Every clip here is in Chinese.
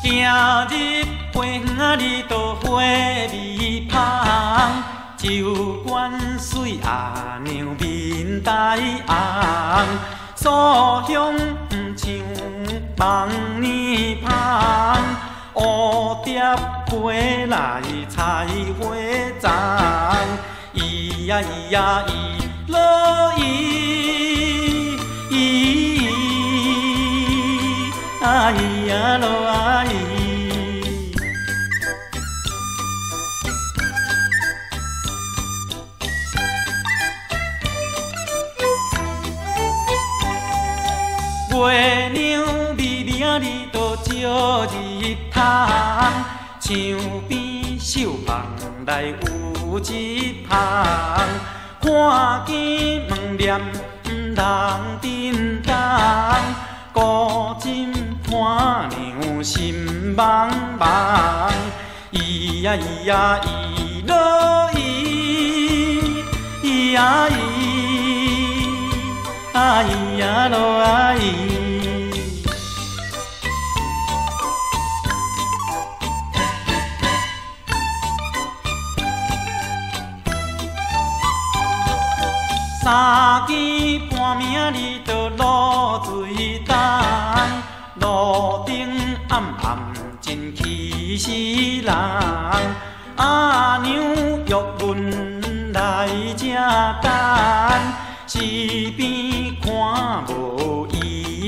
日花园里都花味香，酒馆水阿娘面带红，素香不像梦年香，蝴蝶飞来采花丛，咿呀咿呀咿落咿，啊咿呀落啊咿。月娘微微啊里都照日头，墙边绣房内有一旁，看见门帘不通震动，古今伴娘心茫茫，咿呀咿呀咿落咿，咿呀咿，啊咿呀落啊咿。三更半暝里都露水重，路灯暗暗真气死人。阿娘约阮来这间，市边看无伊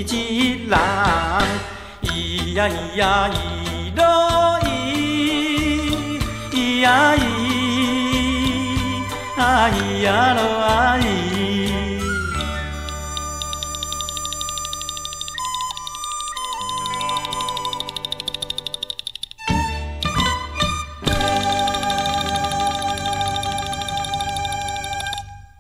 一人。咿呀咿呀咿落咿，咿呀咿，啊咿呀落啊咿。